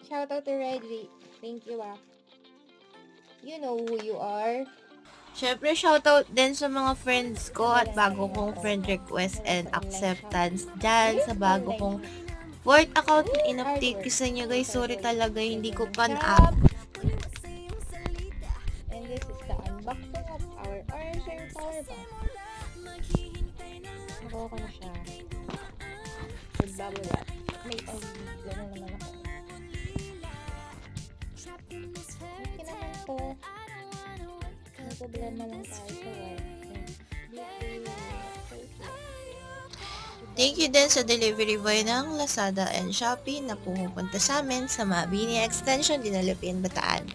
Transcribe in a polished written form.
Shoutout to Reggie. Thank you You know who you are. Syempre, shoutout din sa mga friends ko at bago kong friend request and acceptance dyan sa bago kong fourth account na in-update ko sa inyo guys. Sorry talaga, hindi ko pan-up. And this is the unboxing of our Acer power bank. Nakuha ko na siya. With bubble wrap. May gano'n naman ako. Hindi naman to. May problema lang tayo sa work. Thank you din sa delivery boy ng Lazada and Shopee na pumupunta sa amin sa Mabini Extension, Dinalupin, Bataan.